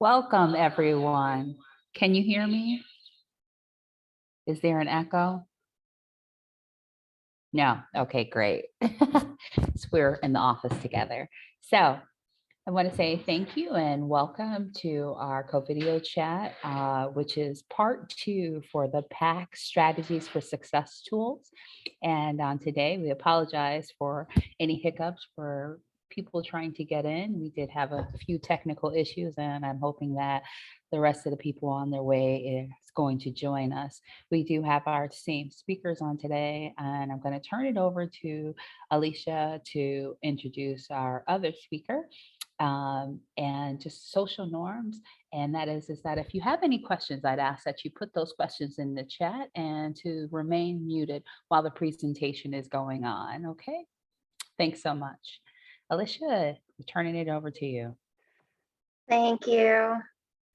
Welcome, everyone. Can you hear me? Is there an echo? No. Okay, great. So we're in the office together. So I want to say thank you and welcome to our CoVideo chat, which is part 2 for the PAX Strategies for Success tools. And today we apologize for any hiccups for people trying to get in. We did have a few technical issues, and I'm hoping that the rest of the people on their way is going to join us. We do have our same speakers on today, and I'm going to turn it over to Alicia to introduce our other speaker, and just social norms. And that is that if you have any questions, I'd ask that you put those questions in the chat and to remain muted while the presentation is going on. Okay, thanks so much. Alicia, I'm turning it over to you. Thank you.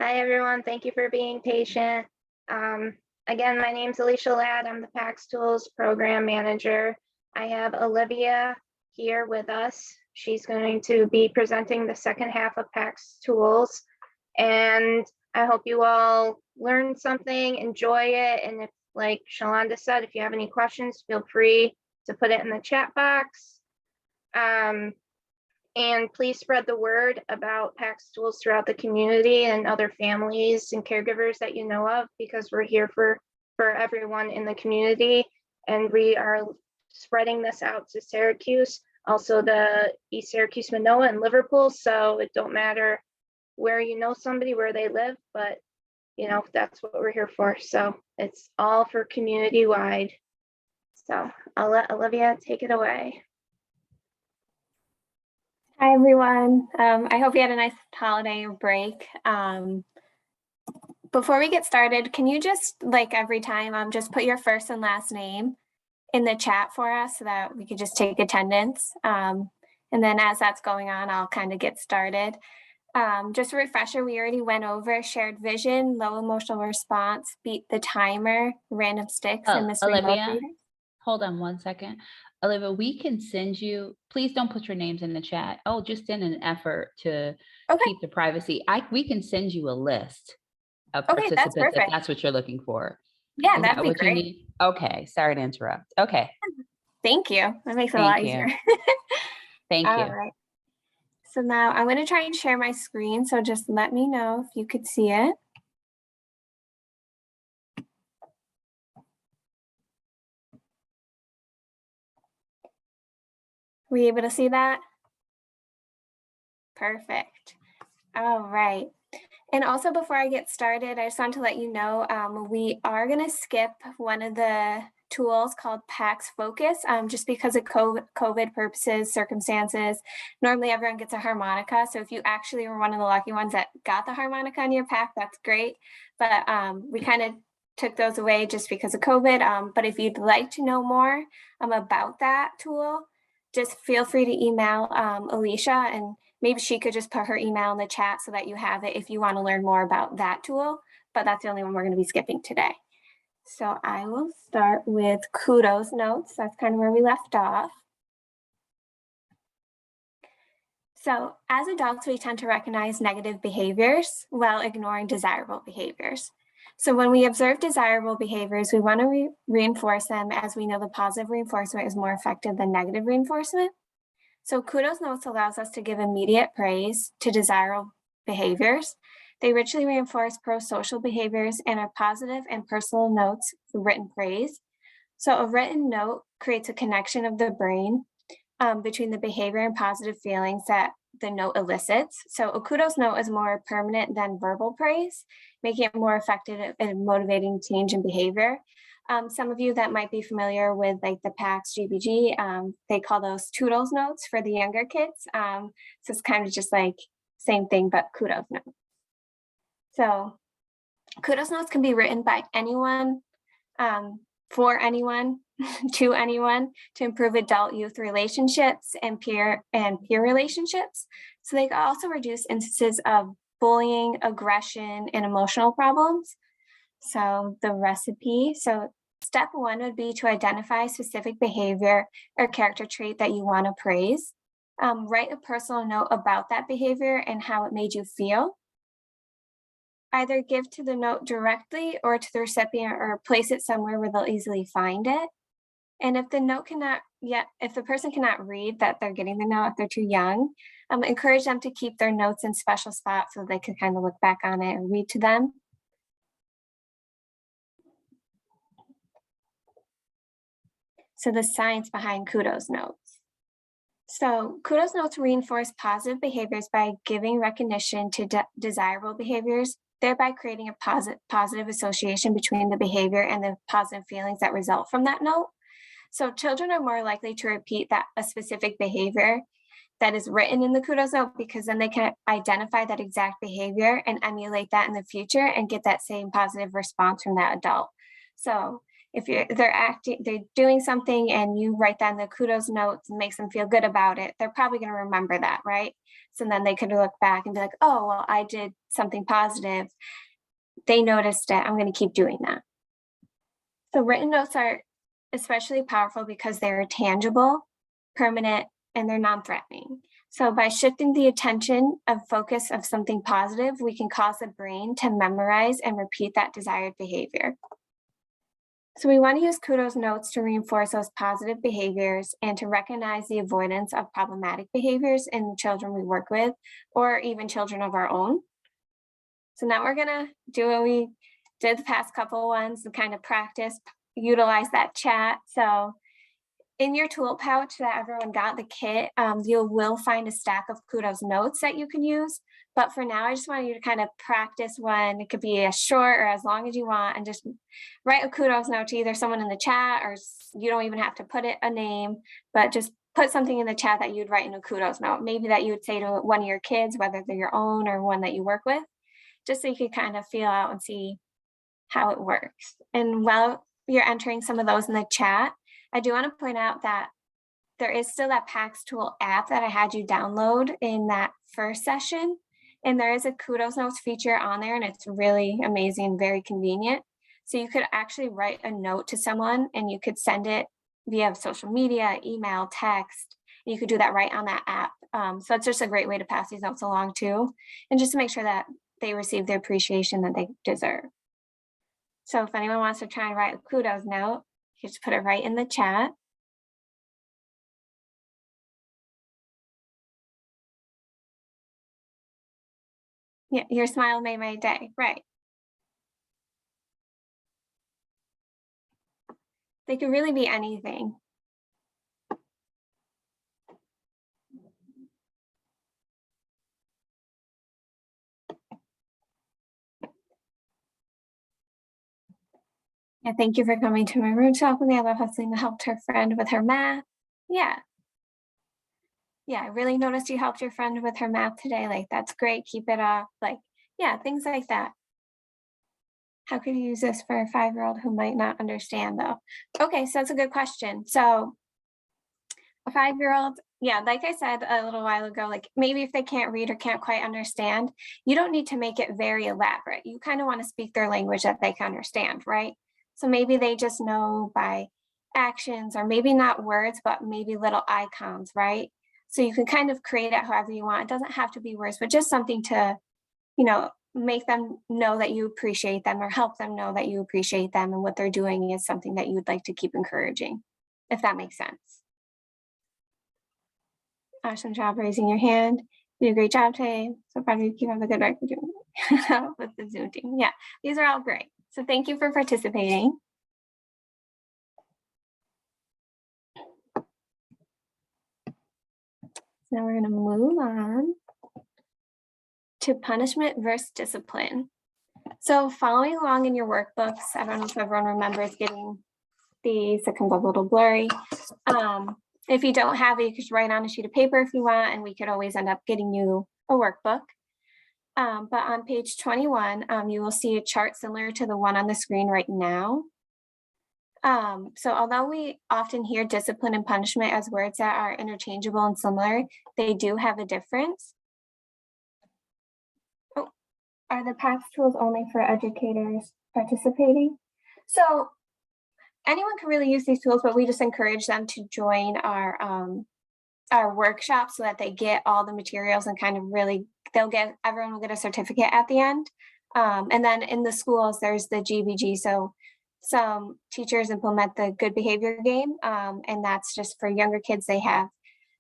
Hi, everyone. Thank you for being patient. Again, my name's Alicia Ladd. I'm the PAX Tools Program Manager. I have Olivia here with us. She's going to be presenting the second half of PAX Tools. And I hope you all learned something, enjoy it. And if, like Shalonda said, if you have any questions, feel free to put it in the chat box. And please spread the word about PAX Tools throughout the community and other families and caregivers that you know of, because we're here for everyone in the community. And we are spreading this out to Syracuse, also the East Syracuse, Manoa, and Liverpool. So it don't matter where you know somebody, where they live, but you know, that's what we're here for. So it's all for community wide. So I'll let Olivia take it away. Hi, everyone. I hope you had a nice holiday break. Before we get started, can you just, like every time, just put your first and last name in the chat for us so that we could just take attendance. And then as that's going on, I'll kind of get started. Just a refresher, we already went over shared vision, low emotional response, beat the timer, random sticks, and mystery Olivia, motivators. hold on one second. Olivia, we can send you, please don't put your names in the chat. Oh, just in an effort to keep the privacy. We can send you a list of participants if that's what you're looking for. Yeah, that'd be great. You need? Okay, sorry to interrupt. Okay. Thank you. That makes it a lot easier. Thank you. All right. So now I'm going to try and share my screen. So just let me know if you could see it. Were you able to see that? Perfect. All right. And also before I get started, I just want to let you know, we are going to skip one of the tools called PAX Focus, just because of COVID purposes, circumstances. Normally everyone gets a harmonica. So if you actually were one of the lucky ones that got the harmonica in your pack, that's great. But we kind of took those away just because of COVID. But if you'd like to know more about that tool, just feel free to email Alicia, and maybe she could just put her email in the chat so that you have it if you want to learn more about that tool. But that's the only one we're going to be skipping today. So I will start with Kudos Notes. That's kind of where we left off. So as adults, we tend to recognize negative behaviors while ignoring desirable behaviors. So when we observe desirable behaviors, we want to reinforce them, as we know the positive reinforcement is more effective than negative reinforcement. So Kudos Notes allows us to give immediate praise to desirable behaviors. They richly reinforce pro-social behaviors and are positive and personal notes for written praise. So a written note creates a connection of the brain between the behavior and positive feelings that the note elicits. So a Kudos Note is more permanent than verbal praise, making it more effective in motivating change in behavior. Some of you that might be familiar with like the PAX GBG, they call those Toodles Notes for the younger kids. So it's kind of just like same thing, but Kudos Notes. So Kudos Notes can be written by anyone, for anyone, to anyone, to improve adult-youth relationships and peer relationships. So they can also reduce instances of bullying, aggression, and emotional problems. So the recipe. So step 1 would be to identify a specific behavior or character trait that you want to praise. Write a personal note about that behavior and how it made you feel. either give to the note directly or to the recipient or place it somewhere where they'll easily find it. And if the note cannot yet, if the person cannot read that they're getting the note, if they're too young, encourage them to keep their notes in special spots so they can kind of look back on it and read to them. So the science behind Kudos Notes. So Kudos Notes reinforce positive behaviors by giving recognition to desirable behaviors, thereby creating a positive association between the behavior and the positive feelings that result from that note. So children are more likely to repeat a specific behavior that is written in the Kudos Note, because then they can identify that exact behavior and emulate that in the future and get that same positive response from that adult. So if they're doing something and you write down the Kudos Notes and makes them feel good about it, they're probably going to remember that, right? So then they could look back and be like, oh, well, I did something positive. They noticed it. I'm going to keep doing that. So written notes are especially powerful because they're tangible, permanent, and they're non-threatening. So by shifting the attention of focus of something positive, we can cause the brain to memorize and repeat that desired behavior. So we want to use Kudos Notes to reinforce those positive behaviors and to recognize the avoidance of problematic behaviors in the children we work with, or even children of our own. So now we're gonna do what we did the past couple ones and kind of practice, utilize that chat. So in your tool pouch that everyone got, the kit, you will find a stack of Kudos Notes that you can use. But for now, I just want you to kind of practice one. It could be as short or as long as you want, and just write a Kudos Note to either someone in the chat, or you don't even have to put it a name, but just put something in the chat that you'd write in a Kudos Note. Maybe that you would say to one of your kids, whether they're your own or one that you work with, just so you can kind of feel out and see how it works. And while you're entering some of those in the chat, I do want to point out that there is still that PAX Tool app that I had you download in that first session. And there is a Kudos Notes feature on there, and it's really amazing, very convenient. So you could actually write a note to someone and you could send it via social media, email, text. You could do that right on that app. So it's just a great way to pass these notes along too, and just to make sure that they receive the appreciation that they deserve. So if anyone wants to try and write a Kudos Note, you just put it right in the chat. Yeah, your smile made my day, right? They could really be anything. Yeah, thank you for coming to my room shop with me. I love how Selena helped her friend with her math. Yeah. Yeah, I really noticed you helped your friend with her math today. Like, that's great. Keep it up. Like, yeah, things like that. How could you use this for a 5-year-old who might not understand though? Okay, so that's a good question. So a 5-year-old, yeah, like I said a little while ago, like maybe if they can't read or can't quite understand, you don't need to make it very elaborate. You kind of want to speak their language that they can understand, right? So maybe they just know by actions, or maybe not words, but maybe little icons, right? So you can kind of create it however you want. It doesn't have to be words, but just something to, make them know that you appreciate them, or help them know that you appreciate them, and what they're doing is something that you would like to keep encouraging, if that makes sense. Awesome job raising your hand. You did a great job today. So proud of you. Keep up the good work you're doing with the Zoom team. Yeah, these are all great. So thank you for participating. Now we're going to move on to punishment versus discipline. So following along in your workbooks, I don't know if everyone remembers getting these. It comes up a little blurry. If you don't have it, you could write on a sheet of paper if you want, and we could always end up getting you a workbook. But on page 21, you will see a chart similar to the one on the screen right now. So although we often hear discipline and punishment as words that are interchangeable and similar, they do have a difference. Oh, are the PAX tools only for educators participating? So anyone can really use these tools, but we just encourage them to join our workshop so that they get all the materials and kind of really, everyone will get a certificate at the end. And then in the schools, there's the GBG. So some teachers implement the good behavior game, and that's just for younger kids. They have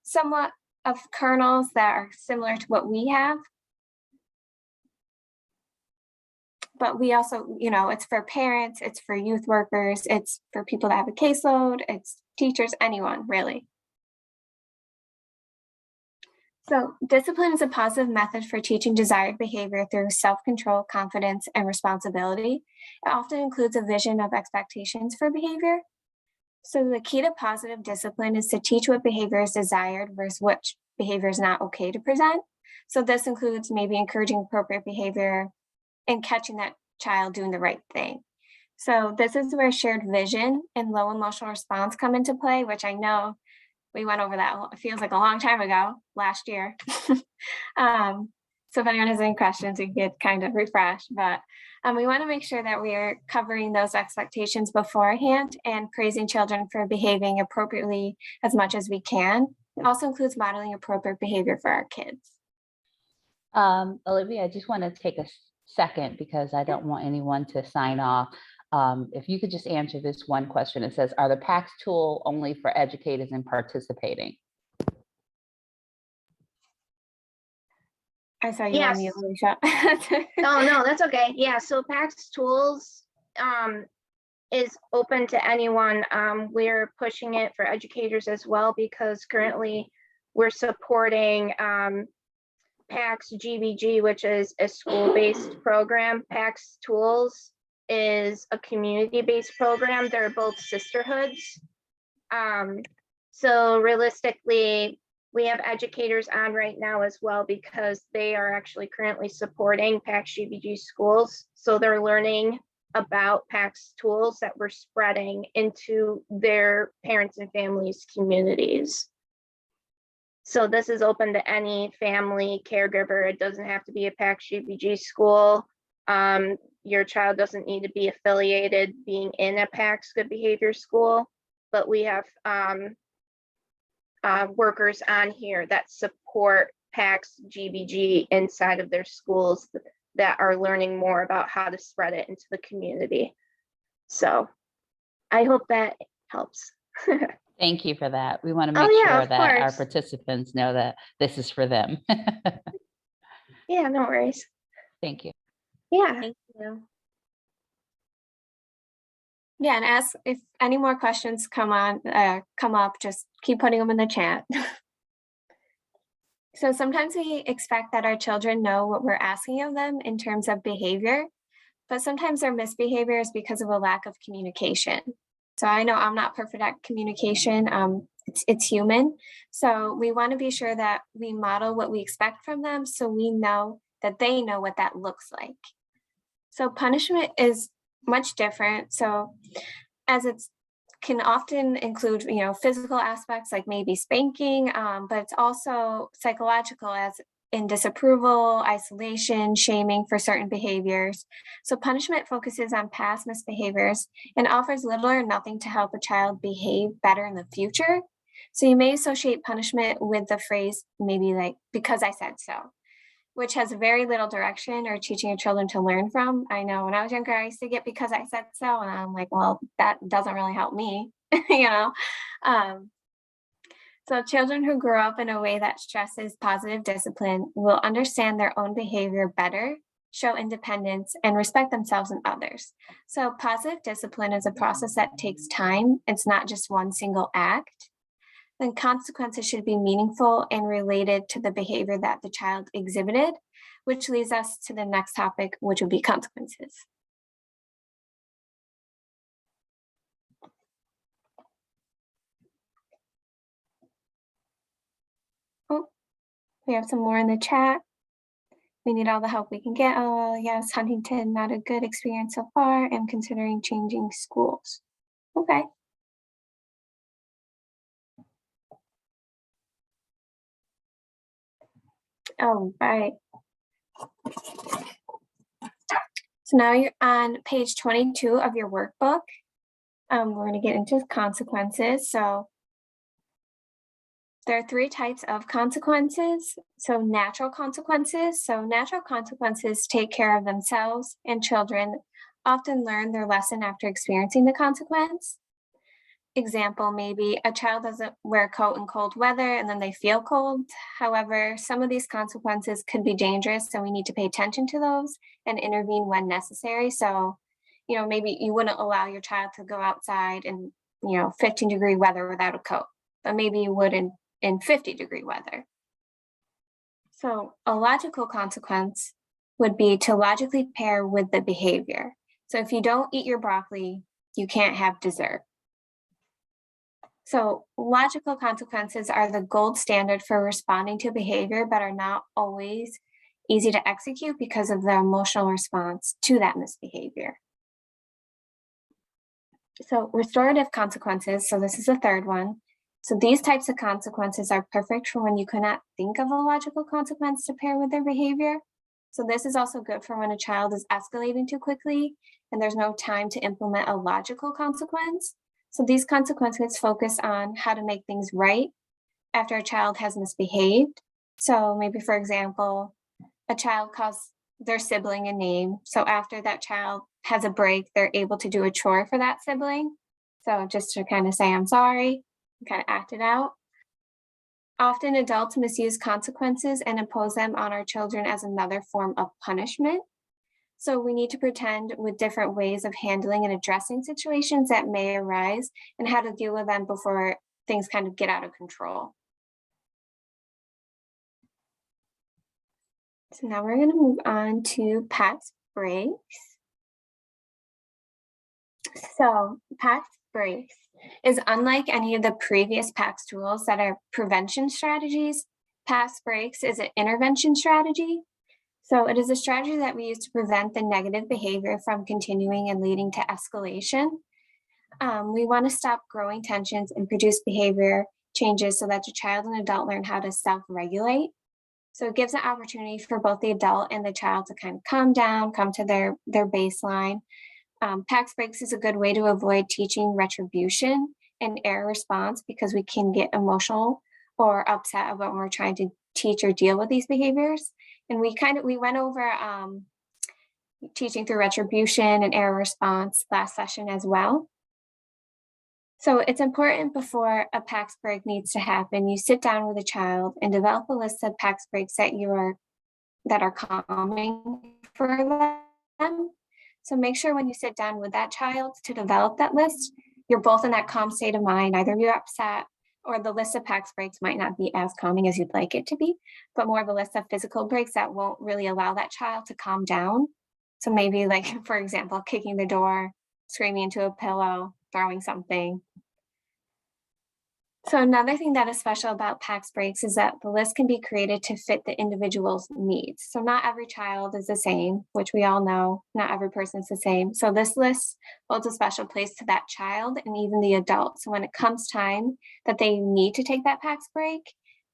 somewhat of kernels that are similar to what we have. But we also, you know, it's for parents, it's for youth workers, it's for people that have a caseload, it's teachers, anyone really. So discipline is a positive method for teaching desired behavior through self-control, confidence, and responsibility. It often includes a vision of expectations for behavior. So the key to positive discipline is to teach what behavior is desired versus which behavior is not okay to present. So this includes maybe encouraging appropriate behavior and catching that child doing the right thing. So this is where shared vision and low emotional response come into play, which I know we went over that. It feels like a long time ago, last year. So if anyone has any questions, we could kind of refresh, but we want to make sure that we are covering those expectations beforehand and praising children for behaving appropriately as much as we can. It also includes modeling appropriate behavior for our kids. Olivia, I just want to take a second because I don't want anyone to sign off. If you could just answer this one question. It says, are the PAX tool only for educators in participating? I saw you Yes. on mute, Alicia. Oh, no, that's okay. Yeah, so PAX Tools is open to anyone. We're pushing it for educators as well because currently we're supporting PAX GBG, which is a school-based program. PAX Tools is a community-based program. They're both sisterhoods. So realistically, we have educators on right now as well because they are actually currently supporting PAX GBG schools. So they're learning about PAX tools that we're spreading into their parents and families' communities. So this is open to any family caregiver. It doesn't have to be a PAX GBG school. Your child doesn't need to be affiliated being in a PAX good behavior school, but we have workers on here that support PAX GBG inside of their schools that are learning more about how to spread it into the community. So I hope that helps. Thank you for that. We want to make sure that our participants know that this is for them. Yeah, no worries. Thank you. Yeah. Thank you. Yeah, and if any more questions come up, just keep putting them in the chat. So sometimes we expect that our children know what we're asking of them in terms of behavior, but sometimes their misbehavior is because of a lack of communication. So I know I'm not perfect at communication. It's human. So we want to be sure that we model what we expect from them so we know that they know what that looks like. So punishment is much different. So as it can often include, you know, physical aspects like maybe spanking, but it's also psychological as in disapproval, isolation, shaming for certain behaviors. So punishment focuses on past misbehaviors and offers little or nothing to help a child behave better in the future. So you may associate punishment with the phrase maybe like, because I said so, which has very little direction or teaching your children to learn from. I know when I was younger, I used to get because I said so, and I'm like, well, that doesn't really help me, you know? So children who grow up in a way that stresses positive discipline will understand their own behavior better, show independence, and respect themselves and others. So positive discipline is a process that takes time. It's not just one single act. Then consequences should be meaningful and related to the behavior that the child exhibited, which leads us to the next topic, which would be consequences. Oh, we have some more in the chat. We need all the help we can get. Oh, yes, Huntington, not a good experience so far. I'm considering changing schools. Okay. Oh, right. So now you're on page 22 of your workbook. We're going to get into consequences. So There are 3 types of consequences. So natural consequences. So natural consequences take care of themselves, and children often learn their lesson after experiencing the consequence. Example, maybe a child doesn't wear a coat in cold weather and then they feel cold. However, some of these consequences could be dangerous, so we need to pay attention to those and intervene when necessary. So, maybe you wouldn't allow your child to go outside in, 15-degree weather without a coat, but maybe you would in 50-degree weather. So a logical consequence would be to logically pair with the behavior. So if you don't eat your broccoli, you can't have dessert. So logical consequences are the gold standard for responding to behavior, but are not always easy to execute because of the emotional response to that misbehavior. So restorative consequences, so this is the third one. So these types of consequences are perfect for when you cannot think of a logical consequence to pair with their behavior. So this is also good for when a child is escalating too quickly and there's no time to implement a logical consequence. So these consequences focus on how to make things right after a child has misbehaved. So maybe, for example, a child calls their sibling a name. So after that child has a break, they're able to do a chore for that sibling. So just to kind of say, I'm sorry, and kind of act it out. Often adults misuse consequences and impose them on our children as another form of punishment. So we need to pretend with different ways of handling and addressing situations that may arise and how to deal with them before things kind of get out of control. So now we're going to move on to PAX Breaks. So PAX Breaks is unlike any of the previous PAX tools that are prevention strategies. PAX Breaks is an intervention strategy. So it is a strategy that we use to prevent the negative behavior from continuing and leading to escalation. We want to stop growing tensions and produce behavior changes so that the child and adult learn how to self-regulate. So it gives an opportunity for both the adult and the child to kind of calm down, come to their baseline. PAX Breaks is a good way to avoid teaching retribution and error response because we can get emotional or upset about when we're trying to teach or deal with these behaviors. And we went over teaching through retribution and error response last session as well. So it's important before a PAX break needs to happen, you sit down with a child and develop a list of PAX breaks that are calming for them. So make sure when you sit down with that child to develop that list, you're both in that calm state of mind. Either you're upset or the list of PAX breaks might not be as calming as you'd like it to be, but more of a list of physical breaks that won't really allow that child to calm down. So maybe, like, for example, kicking the door, screaming into a pillow, throwing something. So another thing that is special about PAX breaks is that the list can be created to fit the individual's needs. So not every child is the same, which we all know, not every person is the same. So this list holds a special place to that child and even the adult. So when it comes time that they need to take that PAX break,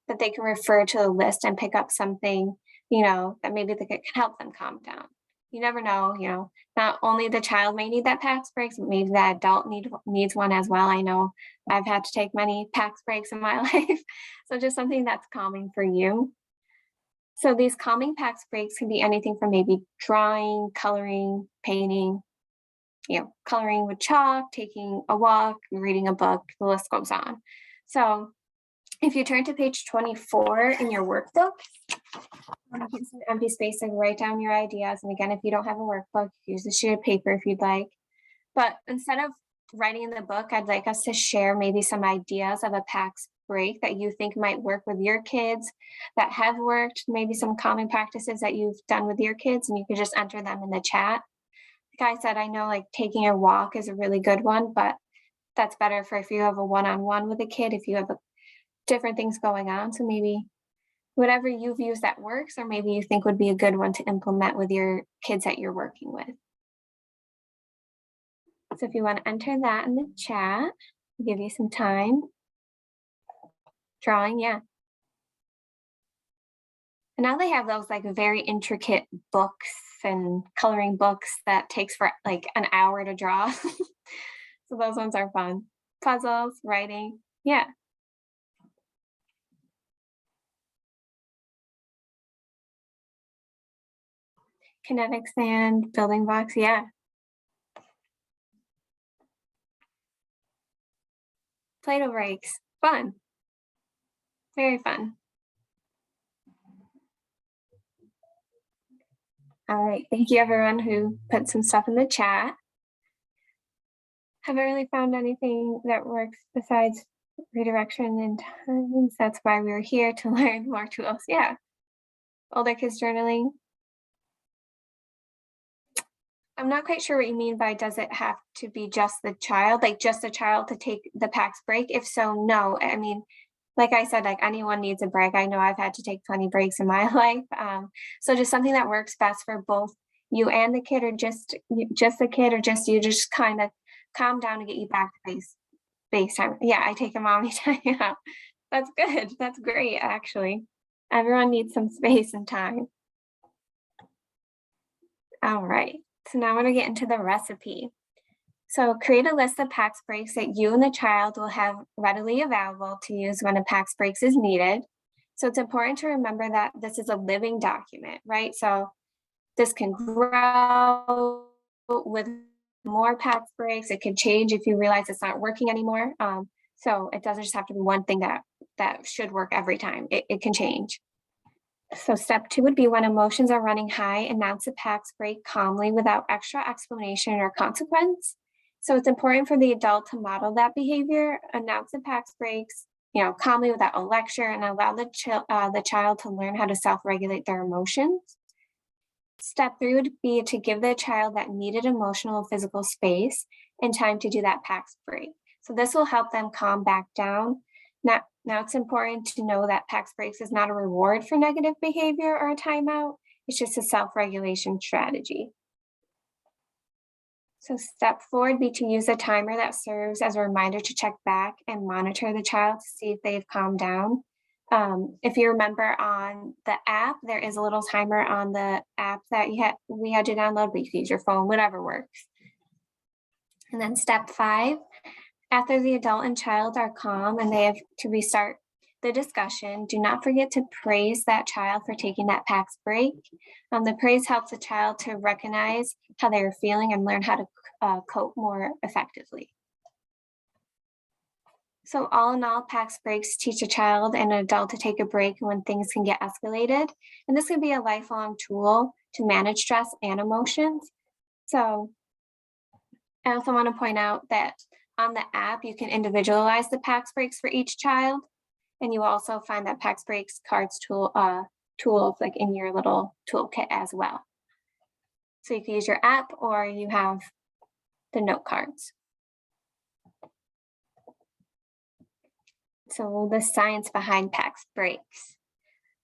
that they can refer to the list and pick up something, that maybe they can help them calm down. You never know, not only the child may need that PAX break, but maybe that adult needs one as well. I know I've had to take many PAX breaks in my life. So just something that's calming for you. So these calming PAX breaks can be anything from maybe drawing, coloring, painting, coloring with chalk, taking a walk, reading a book, the list goes on. So if you turn to page 24 in your workbook, it's an empty space and write down your ideas. And again, if you don't have a workbook, use a sheet of paper if you'd like. But instead of writing in the book, I'd like us to share maybe some ideas of a PAX break that you think might work with your kids, that have worked, maybe some common practices that you've done with your kids, and you can just enter them in the chat. Like I said, I know like taking a walk is a really good one, but that's better for if you have a one-on-one with a kid, if you have different things going on. So maybe whatever you've used that works, or maybe you think would be a good one to implement with your kids that you're working with. So if you want to enter that in the chat, I'll give you some time. Drawing, yeah. And now they have those like very intricate books and coloring books that takes for like an hour to draw. So those ones are fun. Puzzles, writing, yeah. Kinetic sand, building blocks, yeah. Play-Doh breaks, fun. Very fun. All right, thank you everyone who put some stuff in the chat. Haven't really found anything that works besides redirection and times. That's why we were here, to learn more tools. Yeah. Older kids journaling. I'm not quite sure what you mean by, does it have to be just the child, like just a child to take the PAX break? If so, no. I mean, like I said, like anyone needs a break. I know I've had to take 20 breaks in my life. So just something that works best for both you and the kid, or just the kid, or just you, just kind of calm down and get you back to base time. Yeah, I take a mommy time. Yeah, that's good. That's great, actually. Everyone needs some space and time. All right, so now I'm going to get into the recipe. So create a list of PAX breaks that you and the child will have readily available to use when a PAX breaks is needed. So it's important to remember that this is a living document, right? So this can grow with more PAX breaks. It can change if you realize it's not working anymore. So it doesn't just have to be one thing that should work every time. It can change. So step 2 would be, when emotions are running high, announce a PAX break calmly without extra explanation or consequence. So it's important for the adult to model that behavior, announce the PAX breaks, calmly without a lecture, and allow the child to learn how to self-regulate their emotions. Step 3 would be to give the child that needed emotional and physical space and time to do that PAX break. So this will help them calm back down. Now it's important to know that PAX breaks is not a reward for negative behavior or a timeout. It's just a self-regulation strategy. So step 4 would be to use a timer that serves as a reminder to check back and monitor the child to see if they've calmed down. If you remember, on the app, there is a little timer on the app that we had to download, but you can use your phone, whatever works. And then step 5, after the adult and child are calm and they have to restart the discussion, do not forget to praise that child for taking that PAX break. The praise helps the child to recognize how they are feeling and learn how to cope more effectively. So all in all, PAX breaks teach a child and an adult to take a break when things can get escalated. And this can be a lifelong tool to manage stress and emotions. So I also want to point out that on the app, you can individualize the PAX breaks for each child. And you also find that PAX breaks cards tools like in your little toolkit as well. So you can use your app, or you have the note cards. So the science behind PAX breaks.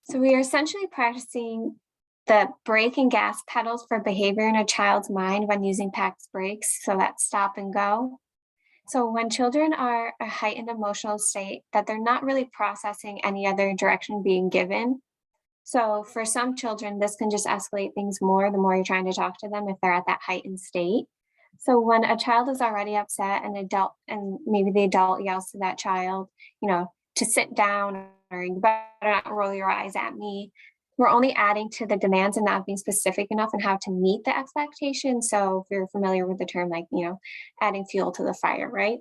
So we are essentially practicing the brake and gas pedals for behavior in a child's mind when using PAX breaks. So that's stop and go. So when children are a heightened emotional state, that they're not really processing any other direction being given. So for some children, this can just escalate things more the more you're trying to talk to them if they're at that heightened state. So when a child is already upset, and maybe the adult yells to that child, to sit down, or you better not roll your eyes at me, we're only adding to the demands and not being specific enough in how to meet the expectation. So if you're familiar with the term, like, adding fuel to the fire, right?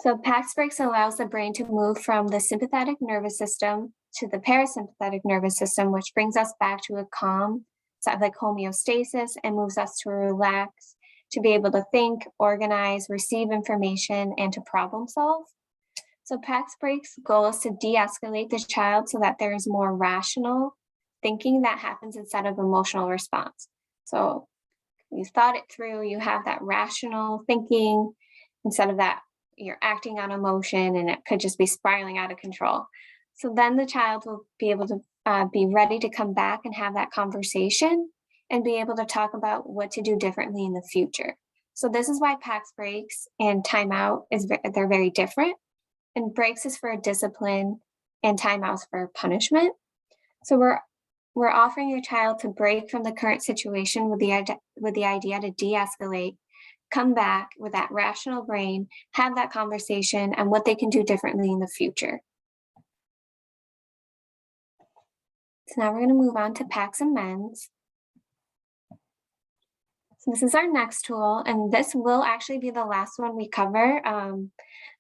So PAX breaks allows the brain to move from the sympathetic nervous system to the parasympathetic nervous system, which brings us back to a calm, sort of like homeostasis, and moves us to relax, to be able to think, organize, receive information, and to problem solve. So PAX breaks' goal is to de-escalate the child so that there is more rational thinking that happens instead of emotional response. So you've thought it through, you have that rational thinking instead of that you're acting on emotion, and it could just be spiraling out of control. So then the child will be able to be ready to come back and have that conversation and be able to talk about what to do differently in the future. So this is why PAX breaks and timeout they're very different. And breaks is for discipline, and timeouts for punishment. So we're offering your child to break from the current situation with the idea to de-escalate, come back with that rational brain, have that conversation, and what they can do differently in the future. So now we're going to move on to PAX amends. So this is our next tool, and this will actually be the last one we cover.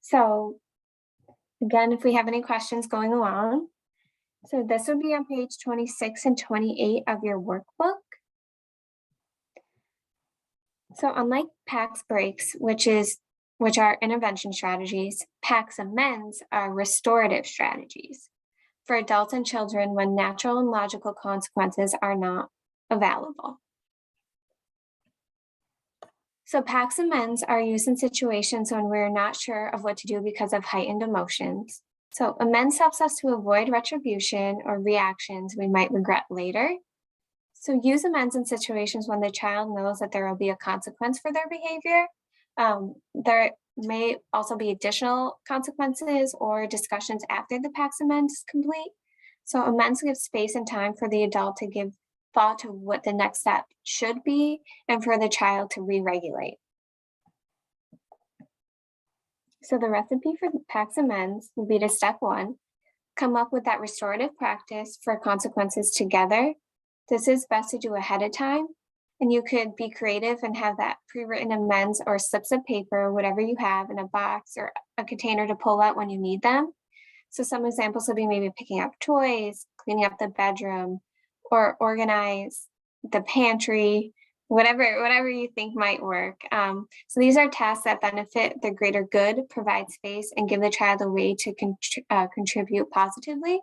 So again, if we have any questions going along, so this would be on page 26 and 28 of your workbook. So unlike PAX Breaks, which are intervention strategies, PAX Amends are restorative strategies for adults and children when natural and logical consequences are not available. So PAX Amends are used in situations when we're not sure of what to do because of heightened emotions. So amends helps us to avoid retribution or reactions we might regret later. So use amends in situations when the child knows that there will be a consequence for their behavior. There may also be additional consequences or discussions after the PAX amend is complete. So amends give space and time for the adult to give thought to what the next step should be and for the child to re-regulate. So the recipe for PAX amends will be to step 1, come up with that restorative practice for consequences together. This is best to do ahead of time, and you could be creative and have that pre-written amends or slips of paper, whatever you have in a box or a container to pull out when you need them. So some examples would be maybe picking up toys, cleaning up the bedroom, or organize the pantry, whatever you think might work. So these are tasks that benefit the greater good, provide space, and give the child a way to contribute positively.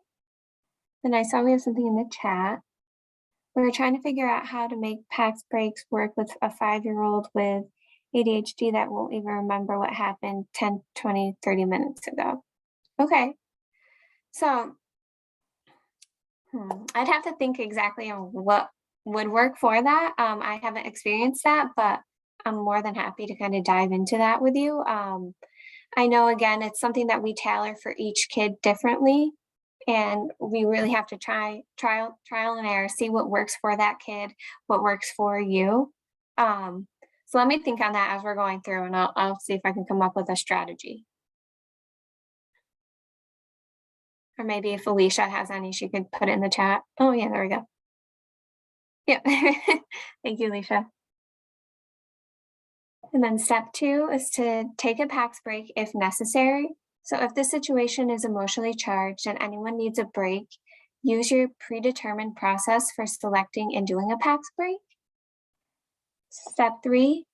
Then I saw we have something in the chat. We're trying to figure out how to make PAX Breaks work with a 5-year-old with ADHD that won't even remember what happened 10, 20, 30 minutes ago. Okay, so I'd have to think exactly on what would work for that. I haven't experienced that, but I'm more than happy to kind of dive into that with you. I know, again, it's something that we tailor for each kid differently, and we really have to trial and error, see what works for that kid, what works for you. So let me think on that as we're going through, and I'll see if I can come up with a strategy. Or maybe if Alicia has any, she could put it in the chat. Oh yeah, there we go. Yeah, thank you, Alicia. And then step 2 is to take a PAX break if necessary. So if the situation is emotionally charged and anyone needs a break, use your predetermined process for selecting and doing a PAX break. Step 3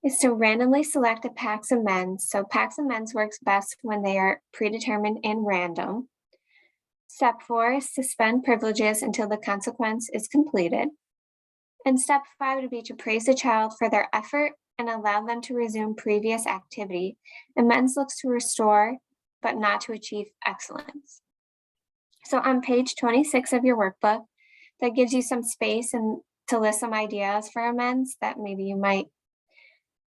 is to randomly select a PAX amends. So PAX amends works best when they are predetermined and random. Step 4 is suspend privileges until the consequence is completed. And step 5 would be to praise the child for their effort and allow them to resume previous activity. Amends looks to restore, but not to achieve excellence. So on page 26 of your workbook, that gives you some space and to list some ideas for amends that maybe you might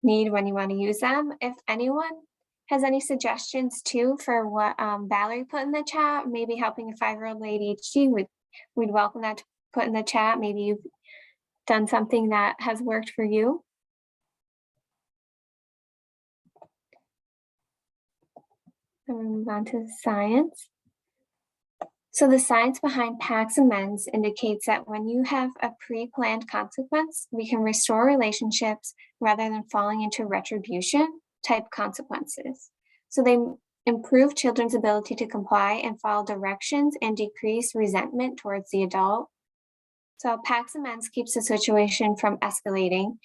need when you want to use them. If anyone has any suggestions too for what Valerie put in the chat, maybe helping a 5-year-old ADHD, we'd welcome that to put in the chat. Maybe you've done something that has worked for you. And we move on to science. So the science behind PAX amends indicates that when you have a pre-planned consequence, we can restore relationships rather than falling into retribution type consequences. So they improve children's ability to comply and follow directions and decrease resentment towards the adult. So PAX amends keeps the situation from escalating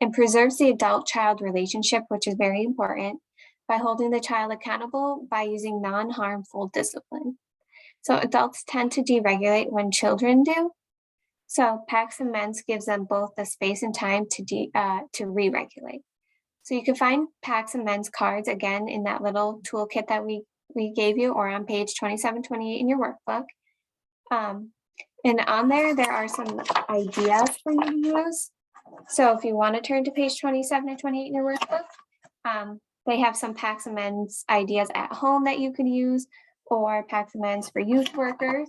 and preserves the adult-child relationship, which is very important, by holding the child accountable by using non-harmful discipline. So adults tend to deregulate when children do. So PAX amends gives them both the space and time to re-regulate. So you can find PAX amends cards again in that little toolkit that we gave you, or on page 27, 28 in your workbook. And on there are some ideas for you to use. So if you want to turn to page 27 and 28 in your workbook, they have some PAX amends ideas at home that you could use, or PAX amends for youth workers.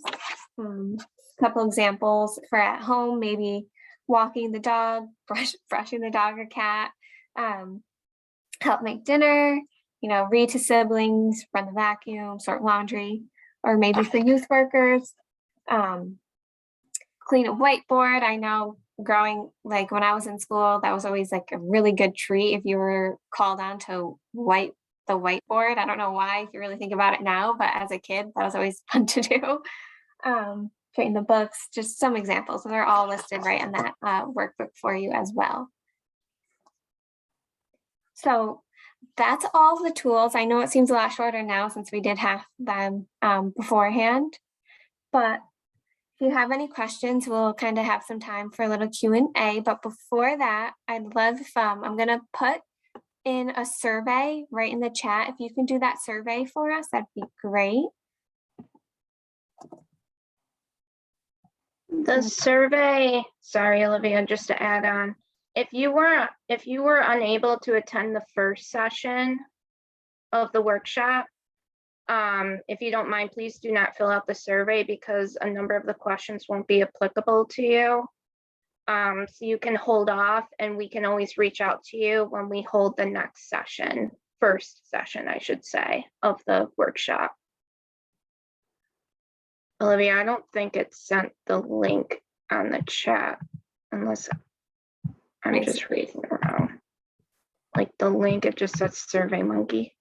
A couple examples for at home, maybe walking the dog, brushing the dog or cat, help make dinner, read to siblings, run the vacuum, sort laundry, or maybe for youth workers, clean a whiteboard. I know growing, like when I was in school, that was always like a really good treat if you were called on to wipe the whiteboard. I don't know why, if you really think about it now, but as a kid, that was always fun to do. Creating the books, just some examples, and they're all listed right in that workbook for you as well. So that's all the tools. I know it seems a lot shorter now since we did have them beforehand, but if you have any questions, we'll kind of have some time for a little Q&A. But before that, I'd love if I'm going to put in a survey right in the chat. If you can do that survey for us, that'd be great. The survey, sorry, Olivia, just to add on, if you were unable to attend the first session of the workshop, if you don't mind, please do not fill out the survey because a number of the questions won't be applicable to you. So you can hold off and we can always reach out to you when we hold the next session, first session, I should say, of the workshop. Olivia, I don't think it sent the link on the chat unless I'm just reading it wrong. Like the link, it just says Survey Monkey.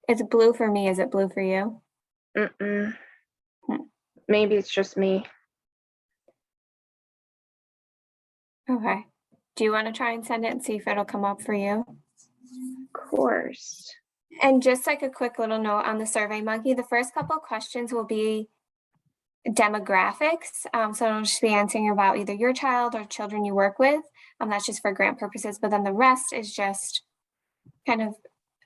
It's blue for me. Is it blue for you? Maybe it's just me. Okay. Do you want to try and send it and see if it'll come up for you? Of course. And just like a quick little note on the Survey Monkey, the first couple of questions will be demographics. So it'll just be answering about either your child or children you work with. That's just for grant purposes, but then the rest is just kind of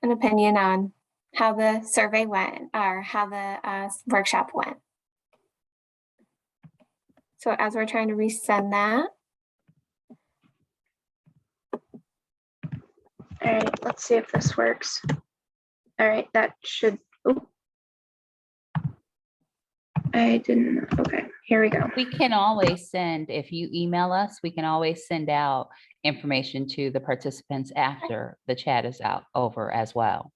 an opinion on how the survey went or how the workshop went. So as we're trying to resend that. All right, let's see if this works. All right, that should, ooh. I didn't, okay, here we go. We can always send, if you email us, we can always send out information to the participants after the chat is out over as well.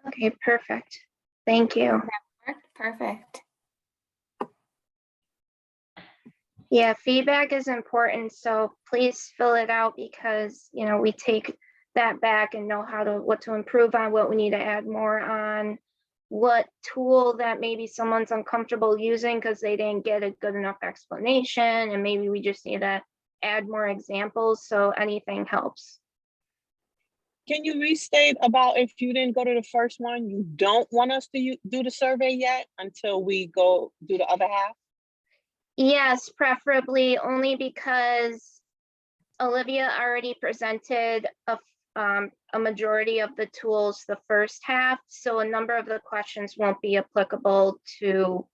Okay, perfect. Thank you. Perfect. Yeah, feedback is important, so please fill it out because, you know, we take that back and know what to improve on, what we need to add more on, what tool that maybe someone's uncomfortable using because they didn't get a good enough explanation, and maybe we just need to add more examples, so anything helps. Can you restate about if you didn't go to the first one, you don't want us to do the survey yet until we go do the other half? Yes, preferably only because Olivia already presented a majority of the tools the first half, so a number of the questions won't be applicable to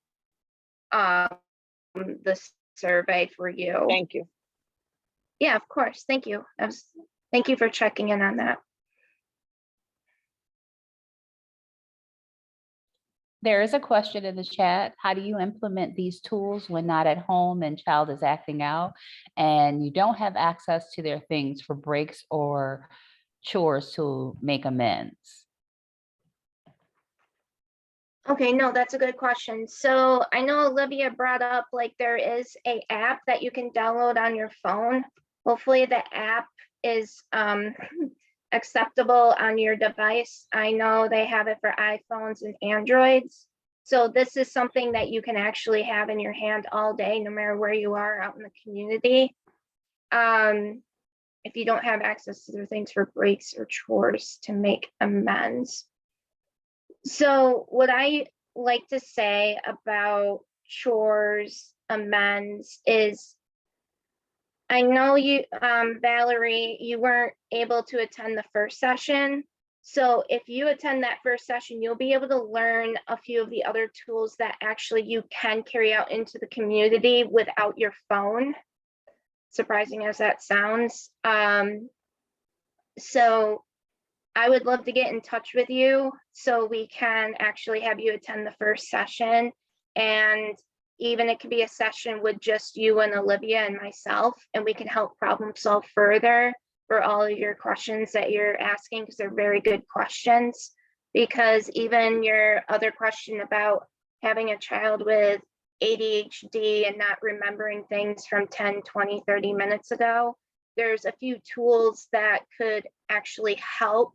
the survey for you. Thank you. Yeah, of course. Thank you. Thank you for checking in on that. There is a question in the chat. How do you implement these tools when not at home and child is acting out and you don't have access to their things for breaks or chores to make amends? Okay, no, that's a good question. So I know Olivia brought up like there is an app that you can download on your phone. Hopefully the app is acceptable on your device. I know they have it for iPhones and Androids. So this is something that you can actually have in your hand all day, no matter where you are out in the community. If you don't have access to their things for breaks or chores to make amends. So what I like to say about chores, amends is, I know you, Valerie, you weren't able to attend the first session. So if you attend that first session, you'll be able to learn a few of the other tools that actually you can carry out into the community without your phone. Surprising as that sounds. So I would love to get in touch with you so we can actually have you attend the first session, and even it could be a session with just you and Olivia and myself, and we can help problem solve further for all of your questions that you're asking, because they're very good questions. Because even your other question about having a child with ADHD and not remembering things from 10, 20, 30 minutes ago, there's a few tools that could actually help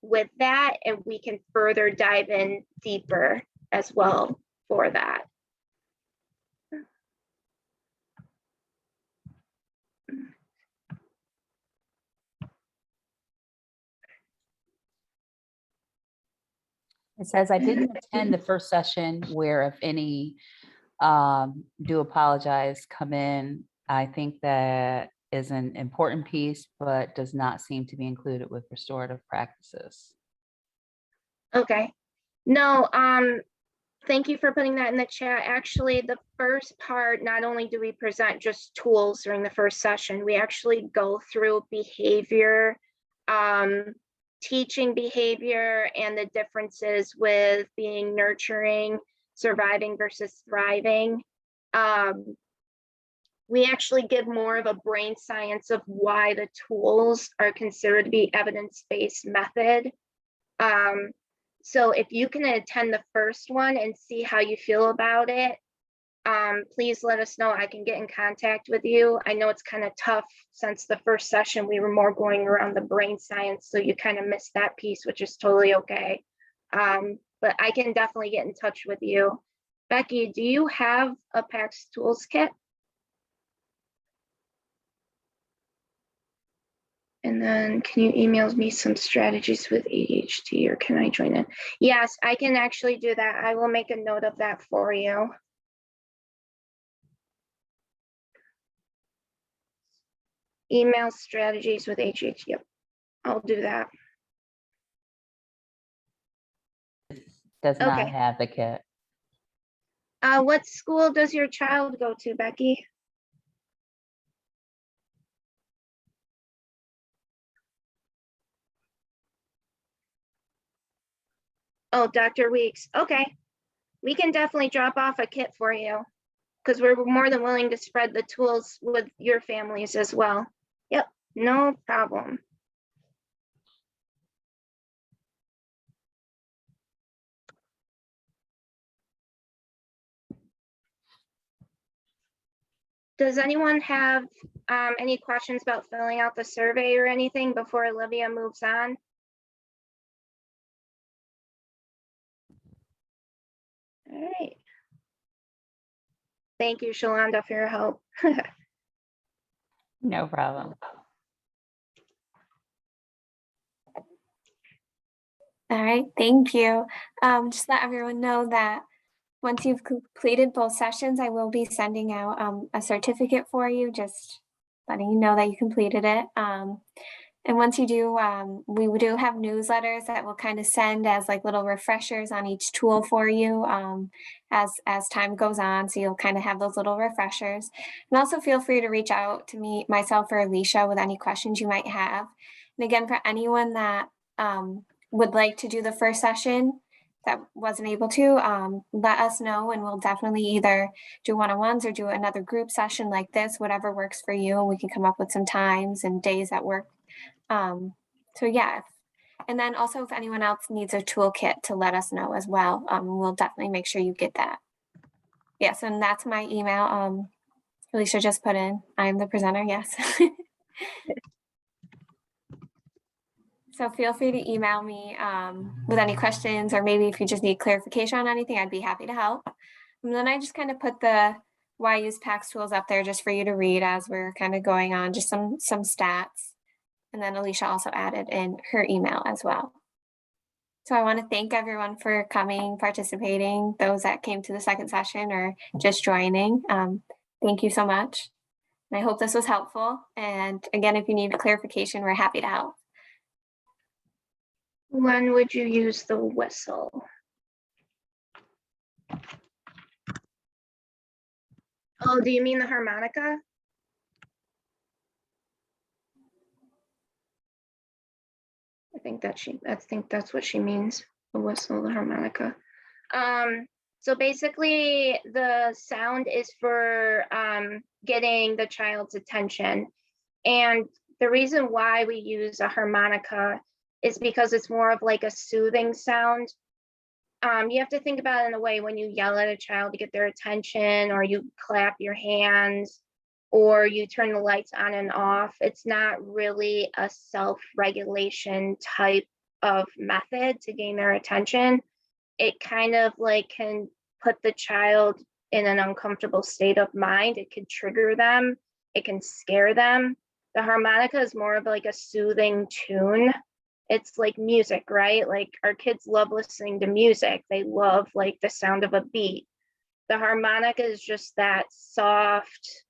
with that, and we can further dive in deeper as well for that. It says, I didn't attend the first session where, if any, do apologize, come in. I think that is an important piece, but does not seem to be included with restorative practices. Okay. No, thank you for putting that in the chat. Actually, the first part, not only do we present just tools during the first session, we actually go through behavior, teaching behavior, and the differences with being nurturing, surviving versus thriving. We actually give more of a brain science of why the tools are considered to be evidence-based method. So if you can attend the first one and see how you feel about it, please let us know. I can get in contact with you. I know it's kind of tough since the first session, we were more going around the brain science, so you kind of missed that piece, which is totally okay. But I can definitely get in touch with you. Becky, do you have a PAX tools kit? And then can you email me some strategies with ADHD, or can I join in? Yes, I can actually do that. I will make a note of that for you. Email strategies with ADHD. Yep, I'll do that. Does not Okay. have the kit. What school does your child go to, Becky? Oh, Dr. Weeks. Okay. We can definitely drop off a kit for you, because we're more than willing to spread the tools with your families as well. Yep, no problem. Does anyone have any questions about filling out the survey or anything before Olivia moves on? All right. Thank you, Shalonda, for your help. No problem. All right, thank you. Just let everyone know that once you've completed both sessions, I will be sending out a certificate for you, just letting you know that you completed it. And once you do, we do have newsletters that will kind of send as like little refreshers on each tool for you as time goes on. So you'll kind of have those little refreshers. And also feel free to reach out to me, myself, or Alicia with any questions you might have. And again, for anyone that would like to do the first session that wasn't able to, let us know, and we'll definitely either do one-on-ones or do another group session like this, whatever works for you, and we can come up with some times and days that work. So yeah, and then also if anyone else needs a toolkit, to let us know as well. We'll definitely make sure you get that. Yes, and that's my email. Alicia just put in, I'm the presenter, yes. So feel free to email me with any questions, or maybe if you just need clarification on anything, I'd be happy to help. And then I just kind of put the why use PAX tools up there just for you to read as we're kind of going on, just some stats. And then Alicia also added in her email as well. So I want to thank everyone for coming, participating, those that came to the second session or just joining. Thank you so much. And I hope this was helpful. And again, if you need clarification, we're happy to help. When would you use the whistle? Oh, do you mean the harmonica? I think that's what she means, the whistle, the harmonica. So basically the sound is for getting the child's attention. And the reason why we use a harmonica is because it's more of like a soothing sound. you have to think about it in a way when you yell at a child to get their attention, or you clap your hands, or you turn the lights on and off. It's not really a self-regulation type of method to gain their attention. It kind of like can put the child in an uncomfortable state of mind. It can trigger them. It can scare them. The harmonica is more of like a soothing tune. It's like music, right? Like our kids love listening to music. They love like the sound of a beat. The harmonica is just that soft,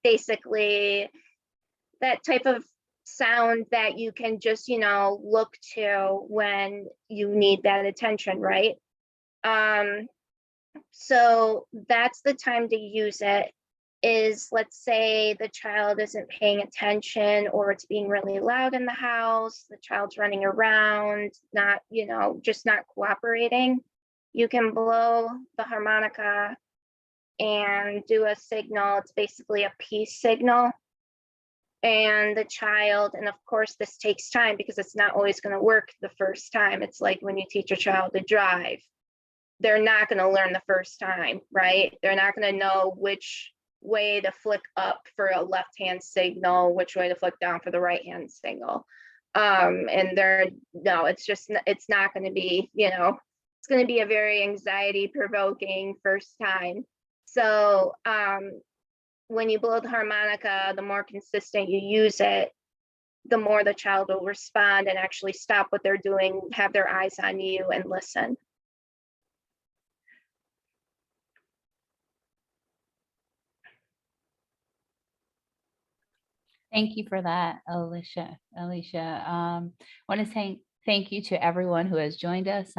basically that type of sound that you can just, look to when you need that attention, right? So that's the time to use it. Is, let's say the child isn't paying attention, or it's being really loud in the house, the child's running around, not, just not cooperating. You can blow the harmonica and do a signal. It's basically a peace signal. And the child, and of course this takes time because it's not always going to work the first time. It's like when you teach a child to drive, they're not going to learn the first time, right? They're not going to know which way to flick up for a left-hand signal, which way to flick down for the right-hand signal. And it's not going to be, it's going to be a very anxiety provoking first time. So when you blow the harmonica, the more consistent you use it, the more the child will respond and actually stop what they're doing, have their eyes on you and listen. Thank you for that, Alicia. Want to say thank you to everyone who has joined us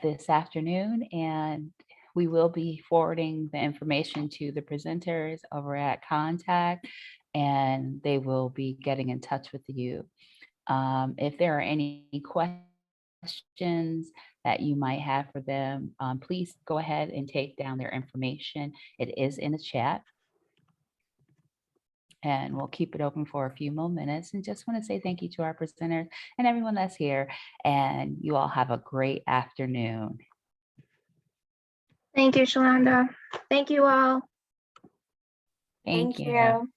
this afternoon, and we will be forwarding the information to the presenters over at Contact, and they will be getting in touch with you. If there are any questions that you might have for them, please go ahead and take down their information. It is in the chat. And we'll keep it open for a few more minutes, and just want to say thank you to our presenters and everyone that's here, and you all have a great afternoon. Thank you, Shalonda. Thank you all. Thank Thank you. you.